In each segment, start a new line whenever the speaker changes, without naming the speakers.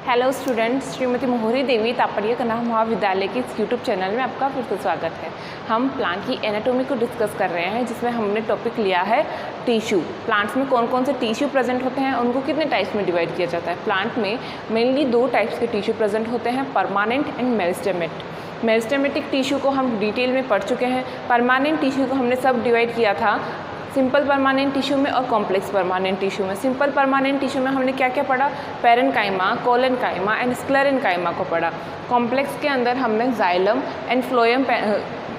Hello students, Shrimati मोहरी देवी तापड़िया कन्या महाविद्यालय के इस यूट्यूब चैनल में आपका फिर से स्वागत है। हम प्लांट की एनाटॉमी को डिस्कस कर रहे हैं, जिसमें हमने टॉपिक लिया है टिश्यू। प्लांट्स में कौन कौन से टिश्यू प्रेजेंट होते हैं, उनको कितने टाइप्स में डिवाइड किया जाता है। प्लांट में मेनली दो टाइप्स के टिश्यू प्रेजेंट होते हैं, permanent and meristematic. Meristematic tissue को हम डिटेल में पढ़ चुके हैं। परमानेंट टिश्यू को हमने सब डिवाइड किया था सिंपल परमानेंट टिश्यू में और कॉम्प्लेक्स परमानेंट टिश्यू में। सिंपल परमानेंट टिश्यू में हमने क्या क्या पढ़ा, पैरेन्काइमा, कोलेनकाइमा एंड स्क्लेरेन्काइमा को पढ़ा। कॉम्प्लेक्स के अंदर हमने xylem and phloem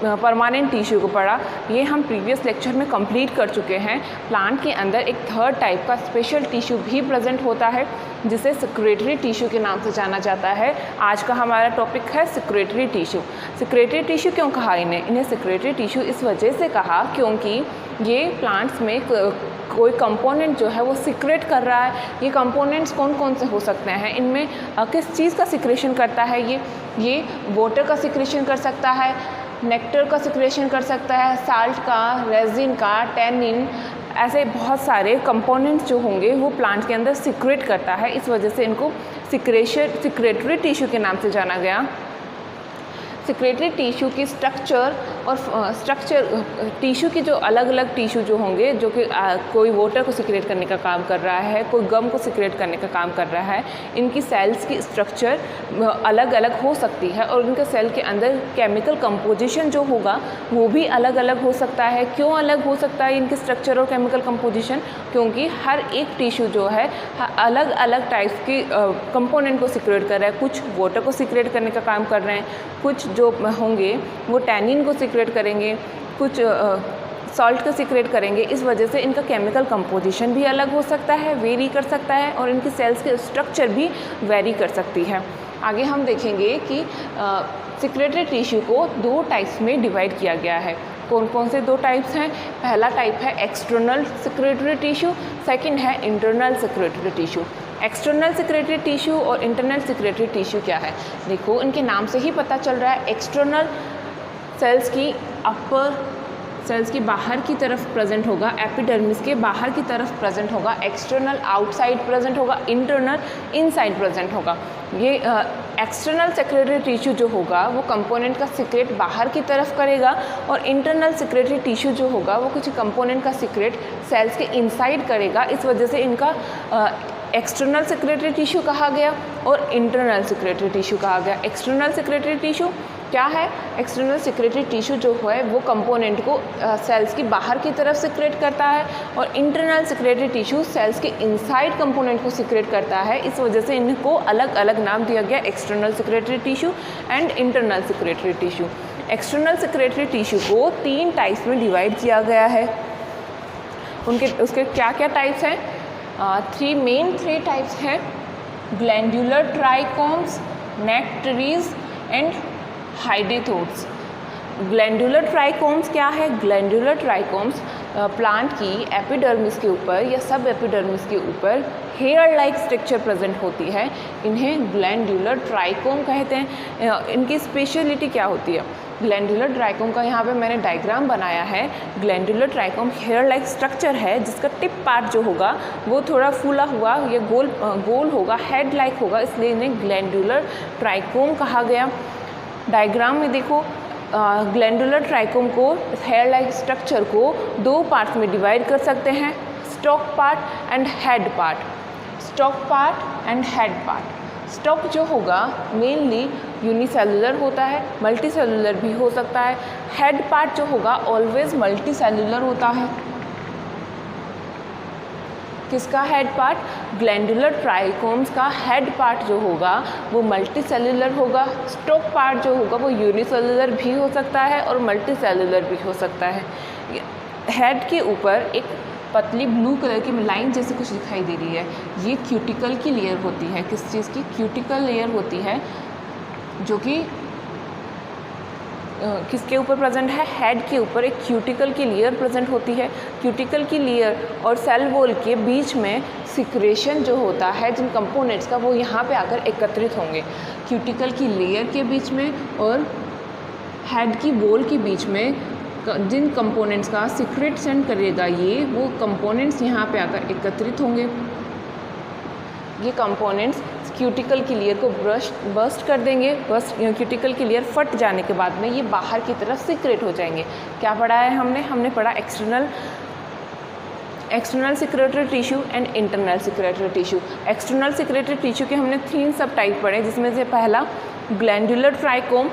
permanent tissue को पढ़ा। ये हम प्रीवियस लेक्चर में कंप्लीट कर चुके हैं। प्लांट के अंदर एक थर्ड टाइप का स्पेशल टिश्यू भी प्रेजेंट होता है, जिसे सिक्रेटरी टिश्यू के नाम से जाना जाता है। आज का हमारा टॉपिक है सिक्रेटरी टिश्यू। सिक्रेटरी टिश्यू क्यों कहा इन्हें सिक्रेटरी टिश्यू इस वजह से कहा क्योंकि ये प्लांट्स में कोई कंपोनेंट जो है वो सिक्रेट कर रहा है। ये कंपोनेंट्स कौन कौन से हो सकते हैं, इनमें किस चीज़ का सिक्रेशन करता है। ये वाटर का सिक्रेशन कर सकता है, नेक्टर का सिक्रेशन कर सकता है, साल्ट का, रेजिन का, टैनिन, ऐसे बहुत सारे कंपोनेंट्स जो होंगे वो प्लांट के अंदर सिक्रेट करता है। इस वजह से इनको सिक्रेटरी टिश्यू के नाम से जाना गया। सिक्रेटरी टिश्यू की स्ट्रक्चर टिश्यू की जो अलग अलग टिश्यू जो होंगे, जो कि कोई वाटर को सिक्रेट करने का काम कर रहा है, कोई गम को सिक्रेट करने का काम कर रहा है, इनकी सेल्स की स्ट्रक्चर अलग अलग हो सकती है और उनके सेल के अंदर केमिकल कंपोजिशन जो होगा वो भी अलग अलग हो सकता है। क्यों अलग हो सकता है इनकी स्ट्रक्चर और केमिकल कंपोजिशन? क्योंकि हर एक टिश्यू जो है अलग अलग टाइप्स की कंपोनेंट को सिक्रेट कर रहा है। कुछ वाटर को सिक्रेट करने का काम कर रहे हैं, कुछ जो होंगे वो टैनिन को सिक्रेट करेंगे, कुछ सॉल्ट को सिक्रेट करेंगे। इस वजह से इनका केमिकल कंपोजिशन भी अलग हो सकता है, वेरी कर सकता है, और इनकी सेल्स के स्ट्रक्चर भी वेरी कर सकती है। आगे हम देखेंगे कि सिक्रेटरी टिश्यू को दो टाइप्स में डिवाइड किया गया है। कौन कौन से दो टाइप्स हैं? पहला टाइप है एक्सटर्नल सिक्रेटरी टिश्यू, सेकंड है internal secretory tissue. External secretory tissue और इंटरनल सिक्रेटरी टिश्यू क्या है? देखो, इनके नाम से ही पता चल रहा है। एक्सटर्नल सेल्स की बाहर की तरफ प्रेजेंट होगा, एपिडर्मिस के बाहर की तरफ प्रेजेंट होगा। एक्सटर्नल आउटसाइड प्रेजेंट होगा, इंटरनल इनसाइड प्रेजेंट होगा। ये एक्सटर्नल सिक्रेटरी टिश्यू जो होगा वो कंपोनेंट का सिक्रेट बाहर की तरफ करेगा, और इंटरनल सिक्रेटरी टिश्यू जो होगा वो कुछ कंपोनेंट का सिक्रेट सेल्स के इनसाइड करेगा। इस वजह से इनका एक्सटर्नल सिक्रेटरी टिश्यू कहा गया और इंटरनल सिक्रेटरी टिश्यू कहा गया। एक्सटर्नल सिक्रेटरी टिश्यू क्या है? एक्सटर्नल सिक्रेटरी टिश्यू जो है वो कंपोनेंट को सेल्स की बाहर की तरफ सिक्रेट करता है, और इंटरनल सिक्रेटरी टिश्यू सेल्स के इनसाइड कंपोनेंट को सिक्रेट करता है। इस वजह से इनको अलग अलग नाम दिया गया, external secretory tissue and internal secretory tissue. External secretory tissue को तीन टाइप्स में डिवाइड किया गया है। उसके क्या क्या टाइप्स हैं? थ्री टाइप्स हैं, glandular trichomes, nectaries and hydathodes. Glandular trichomes क्या है? ग्लैंडुलर ट्राइकोम्स प्लांट की एपिडर्मिस के ऊपर या सब एपिडर्मिस के ऊपर हेयर लाइक स्ट्रक्चर प्रेजेंट होती है। इन्हें ग्लैंडुलर ट्राइकोम कहते हैं। इनकी स्पेशलिटी क्या होती है? ग्लैंडुलर ट्राइकोम का यहाँ पे मैंने डायग्राम बनाया है। Glandular trichome hair like structure है, जिसका टिप पार्ट जो होगा वो थोड़ा फूला हुआ या गोल होगा, हेड लाइक होगा, इसलिए इन्हें ग्लैंडुलर ट्राइकोम कहा गया। डायग्राम में देखो, ग्लैंडुलर ट्राइकोम को, हेयर लाइक स्ट्रक्चर को दो पार्ट्स में डिवाइड कर सकते हैं, stock part and head part. Stock part and head part. Stock जो होगा मेनली यूनिसेलुलर होता है, मल्टी सेलुलर भी हो सकता है। हेड पार्ट जो होगा ऑलवेज मल्टी सेलुलर होता है। किसका हेड पार्ट? ग्लैंडुलर ट्राइकोम्स का हेड पार्ट जो होगा वो मल्टी सेलुलर होगा। स्टॉक पार्ट जो होगा वो यूनिसेलुलर भी हो सकता है और मल्टी सेलुलर भी हो सकता है। हेड के ऊपर एक पतली ब्लू कलर की लाइन जैसे कुछ दिखाई दे रही है, ये क्यूटिकल की लेयर होती है। किस चीज़ की? क्यूटिकल लेयर होती है, जो कि किसके ऊपर प्रेजेंट है? हेड के ऊपर एक क्यूटिकल की लेयर प्रेजेंट होती है। क्यूटिकल की लेयर और सेल वॉल के बीच में सिक्रेशन जो होता है जिन कंपोनेंट्स का, वो यहाँ पे आकर एकत्रित होंगे। क्यूटिकल की लेयर के बीच में और हेड की वॉल के बीच में जिन कंपोनेंट्स का सीक्रेट सेंड करेगा वो कंपोनेंट्स यहाँ पे आकर एकत्रित होंगे। ये कंपोनेंट्स क्यूटिकल की लेयर को बर्स्ट कर देंगे। क्यूटिकल की लेयर फट जाने के बाद में ये बाहर की तरफ सीक्रेट हो जाएंगे। क्या पढ़ा है हमने पढ़ा external secretory tissue and internal secretory tissue. External secretory tissue के हमने 3 सब टाइप पढ़े, जिसमें से पहला glandular trichome,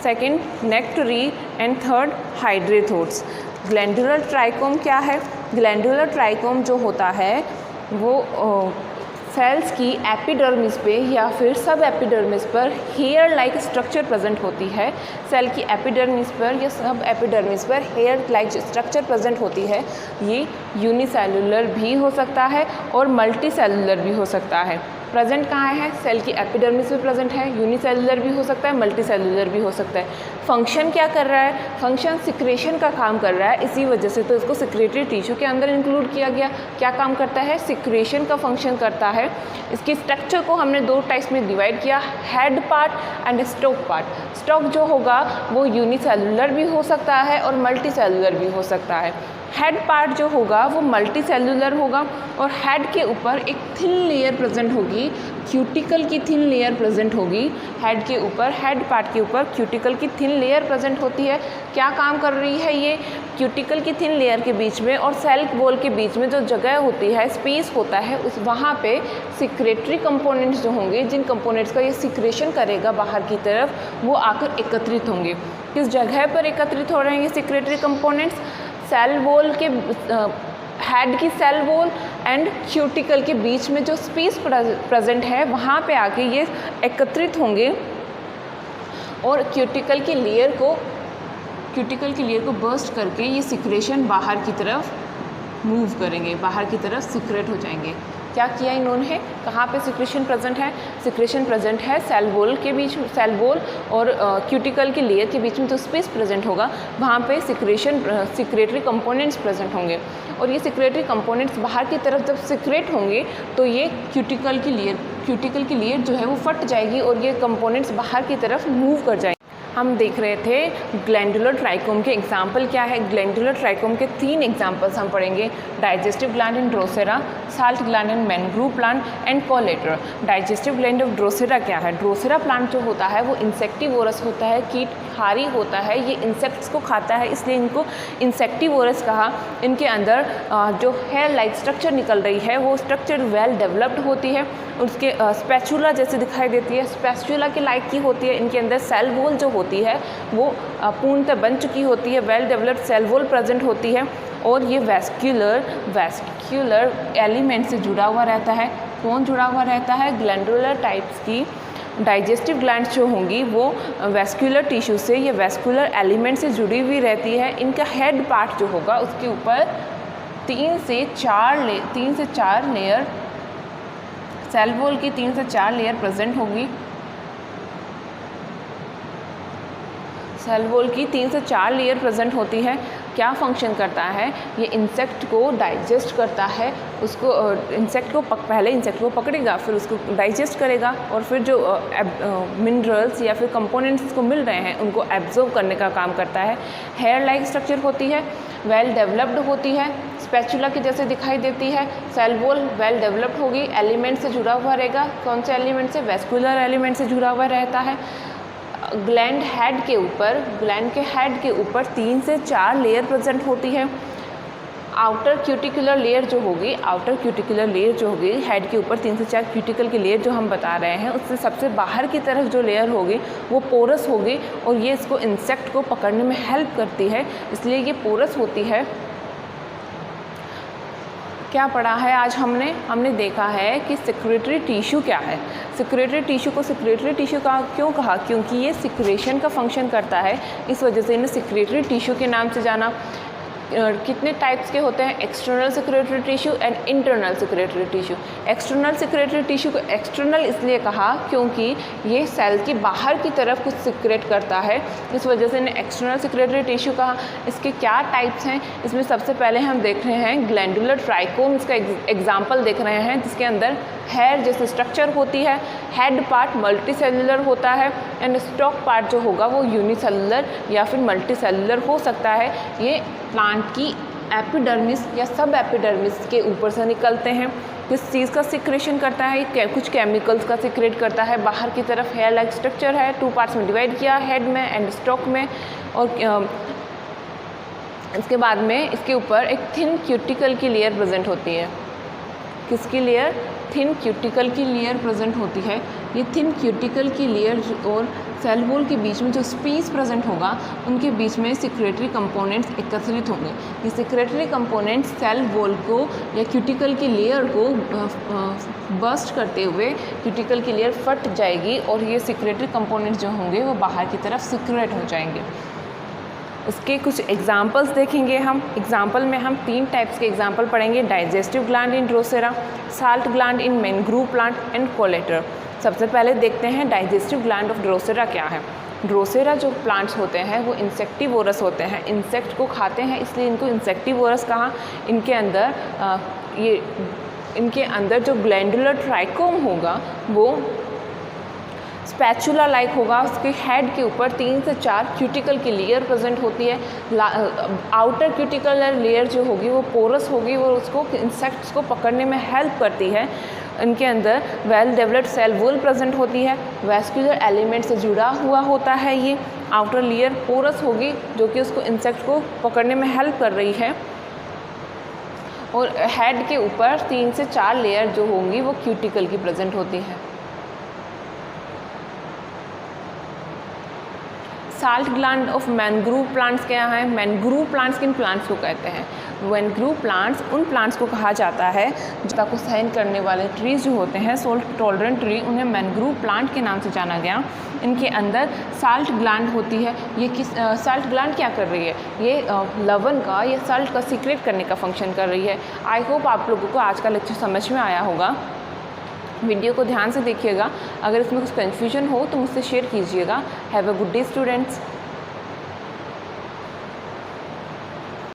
second nectary and third hydathodes. Glandular trichome क्या है? ग्लैंडुलर ट्राइकोम जो होता है वो सेल्स की एपिडर्मिस पे या फिर सब एपिडर्मिस पर हेयर लाइक स्ट्रक्चर प्रेजेंट होती है। सेल की एपिडर्मिस पर या सब एपिडर्मिस पर हेयर लाइक स्ट्रक्चर प्रेजेंट होती है। ये यूनिसेलुलर भी हो सकता है और मल्टी सेलुलर भी हो सकता है। प्रेजेंट कहाँ है? सेल की एपिडर्मिस में प्रेजेंट है। यूनिसेलुलर भी हो सकता है, मल्टी सेलुलर भी हो सकता है। फंक्शन क्या कर रहा है? फंक्शन सिक्रेशन का काम कर रहा है, इसी वजह से तो इसको सिक्रेटरी टिश्यू के अंदर इंक्लूड किया गया। क्या काम करता है? सिक्रेशन का फंक्शन करता है। इसके स्ट्रक्चर को हमने 2 टाइप्स में डिवाइड किया, head part and stock part. Stock जो होगा वो यूनिसेलुलर भी हो सकता है और मल्टी सेलुलर भी हो सकता है। हेड पार्ट जो होगा वो मल्टी सेलुलर होगा और हेड के ऊपर एक थिन लेयर प्रेजेंट होगी, क्यूटिकल की थिन लेयर प्रेजेंट होगी। हेड के ऊपर, हेड पार्ट के ऊपर क्यूटिकल की थिन लेयर प्रेजेंट होती है। क्या काम कर रही है ये? क्यूटिकल की थिन लेयर के बीच में और सेल वॉल के बीच में जो जगह होती है, स्पेस होता है, उस वहाँ पे सिक्रेटरी कंपोनेंट्स जो होंगे, जिन कंपोनेंट्स का ये सिक्रेशन करेगा बाहर की तरफ, वो आकर एकत्रित होंगे। किस जगह पर एकत्रित हो रहे हैं ये सिक्रेटरी कंपोनेंट्स? सेल वॉल के हेड की सेल वॉल एंड क्यूटिकल के बीच में जो स्पेस प्रेजेंट है वहाँ पे आके ये एकत्रित होंगे और क्यूटिकल की लेयर को बर्स्ट करके ये सिक्रेशन बाहर की तरफ मूव करेंगे, बाहर की तरफ सिक्रेट हो जाएंगे। क्या किया इन्होंने? कहाँ पे सिक्रेशन प्रेजेंट है? सिक्रेशन प्रेजेंट है सेल वॉल के बीच, सेल वॉल और क्यूटिकल की लेयर के बीच में जो स्पेस प्रेजेंट होगा वहाँ पे सिक्रेटरी कंपोनेंट्स प्रेजेंट होंगे। और ये सिक्रेटरी कंपोनेंट्स बाहर की तरफ जब सिक्रेट होंगे तो ये क्यूटिकल की लेयर जो है वो फट जाएगी और ये कंपोनेंट्स बाहर की तरफ मूव कर जाएंगे। हम देख रहे थे ग्लैंडुलर ट्राइकोम के एग्जाम्पल क्या है। ग्लैंडुलर ट्राइकोम के 3 एग्जाम्पल्स हम पढ़ेंगे, digestive gland in Drosera, salt gland in mangrove plant and कोलेटर। Digestive gland of Drosera क्या है? ड्रोसेरा प्लांट जो होता है वो इंसेक्टिवोरस होता है, कीटहारी होता है, ये इंसेक्ट्स को खाता है, इसलिए इनको इंसेक्टिवोरस कहा। इनके अंदर जो हेयर लाइक स्ट्रक्चर निकल रही है वो स्ट्रक्चर वेल डेवलप्ड होती है, उसके स्पैचुला जैसे दिखाई देती है, स्पैचुला के लाइक की होती है। इनके अंदर सेल वॉल जो होती है वो पूर्णतः बन चुकी होती है, well developed cell wall present होती है और ये वैस्क्यूलर एलिमेंट से जुड़ा हुआ रहता है। कौन जुड़ा हुआ रहता है? ग्लैंडुलर टाइप्स की डाइजेस्टिव ग्लैंड्स जो होंगी वो वैस्कुलर टिश्यू से या वैस्कुलर एलिमेंट से जुड़ी हुई रहती है। इनका हेड पार्ट जो होगा उसके ऊपर 3 से 4 लेयर, सेल वॉल की 3 से 4 लेयर प्रेजेंट होगी। सेल वॉल की 3 से 4 लेयर प्रेजेंट होती है। क्या फंक्शन करता है? ये इंसेक्ट को डाइजेस्ट करता है, उसको पहले इंसेक्ट को पकड़ेगा, फिर उसको डाइजेस्ट करेगा और फिर जो मिनरल्स या फिर कंपोनेंट्स को मिल रहे हैं उनको एब्जॉर्ब करने का काम करता है। हेयर लाइक स्ट्रक्चर होती है, वेल डेवलप्ड होती है, स्पैचुला की जैसे दिखाई देती है। सेल वॉल वेल डेवलप्ड होगी, एलिमेंट से जुड़ा हुआ रहेगा। कौन से एलिमेंट से? वैस्कुलर एलिमेंट से जुड़ा हुआ रहता है। ग्लैंड के हेड के ऊपर 3 से 4 लेयर प्रेजेंट होती है। आउटर क्यूटिकुलर लेयर जो होगी हेड के ऊपर 3 से 4 क्यूटिकल की लेयर जो हम बता रहे हैं, उससे सबसे बाहर की तरफ जो लेयर होगी वो पोरस होगी और ये इसको इंसेक्ट को पकड़ने में हेल्प करती है, इसलिए ये पोरस होती है। क्या पढ़ा है आज हमने देखा है कि सिक्रेटरी टिश्यू क्या है। सिक्रेटरी टिश्यू को सिक्रेटरी टिश्यू का क्यों कहा? क्योंकि ये सिक्रेशन का फंक्शन करता है, इस वजह से इन्हें सिक्रेटरी टिश्यू के नाम से जाना। कितने टाइप्स के होते हैं? External secretory tissue and internal secretory tissue. External secretory tissue को एक्सटर्नल इसलिए कहा क्योंकि ये सेल के बाहर की तरफ कुछ सिक्रेट करता है, इस वजह से इन्हें एक्सटर्नल सिक्रेटरी टिश्यू कहा। इसके क्या टाइप्स हैं? इसमें सबसे पहले हम देख रहे हैं ग्लैंडुलर ट्राइकोम, इसका एग्जाम्पल देख रहे हैं, जिसके अंदर हेयर जैसे स्ट्रक्चर होती है। हेड पार्ट मल्टी सेलुलर होता है एंड स्टॉक पार्ट जो होगा वो यूनिसेलुलर या फिर मल्टी सेलुलर हो सकता है। ये प्लांट की एपिडर्मिस या सब एपिडर्मिस के ऊपर से निकलते हैं। किस चीज़ का सिक्रेशन करता है, कुछ केमिकल्स का सिक्रेट करता है। बाहर की तरफ हेयर लाइक स्ट्रक्चर है, 2 पार्ट्स में डिवाइड किया, हेड में एंड स्टॉक में। और इसके बाद में इसके ऊपर एक थिन क्यूटिकल की लेयर प्रेजेंट होती है। किसकी लेयर? थिन क्यूटिकल की लेयर प्रेजेंट होती है। ये थिन क्यूटिकल की लेयर और सेल वॉल के बीच में जो स्पेस प्रेजेंट होगा, उनके बीच में सिक्रेटरी कंपोनेंट्स एकत्रित होंगे। ये सिक्रेटरी कंपोनेंट्स सेल वॉल को या क्यूटिकल की लेयर को बर्स्ट करते हुए क्यूटिकल की लेयर फट जाएगी और ये सिक्रेटरी कंपोनेंट्स जो होंगे वो बाहर की तरफ सिक्रेट हो जाएंगे। उसके कुछ एग्जाम्पल्स देखेंगे हम। एग्जाम्पल में हम 3 टाइप्स के एग्जाम्पल पढ़ेंगे: digestive gland in Drosera, salt gland in mangrove plant and कोलेटर। सबसे पहले देखते हैं डाइजेस्टिव ग्लैंड ऑफ ड्रोसेरा क्या है। ड्रोसेरा जो प्लांट्स होते हैं वो इंसेक्टिवोरस होते हैं, इंसेक्ट को खाते हैं, इसलिए इनको इंसेक्टिवोरस कहा। इनके अंदर जो ग्लैंडुलर ट्राइकोम होगा वो स्पैचुला लाइक होगा। उसके हेड के ऊपर 3 से 4 क्यूटिकल की लेयर प्रेजेंट होती है। आउटर क्यूटिकल लेयर जो होगी वो पोरस होगी, वो उसको इंसेक्ट्स को पकड़ने में हेल्प करती है। इनके अंदर well developed cell wall present होती है, वैस्कुलर एलिमेंट से जुड़ा हुआ होता है। ये आउटर लेयर पोरस होगी जो कि उसको इंसेक्ट को पकड़ने में हेल्प कर रही है। और हेड के ऊपर 3 से 4 लेयर जो होंगी वो क्यूटिकल की प्रेजेंट होती है। Salt gland of mangrove plants क्या है? मैनग्रूव प्लांट्स किन प्लांट्स को कहते हैं? मैनग्रूव प्लांट्स उन प्लांट्स को कहा जाता है जो को सहन करने वाले ट्रीज जो होते हैं, सोल्ट टॉलरेंट ट्री, उन्हें मैनग्रूव प्लांट के नाम से जाना गया। इनके अंदर साल्ट ग्लैंड होती है। ये साल्ट ग्लैंड क्या कर रही है? ये लवण का या साल्ट का सीक्रेट करने का फंक्शन कर रही है। आई होप आप लोगों को आज का लेक्चर समझ में आया होगा। वीडियो को ध्यान से देखिएगा। अगर इसमें कुछ कन्फ्यूजन हो तो मुझसे शेयर कीजिएगा। Have a good day students.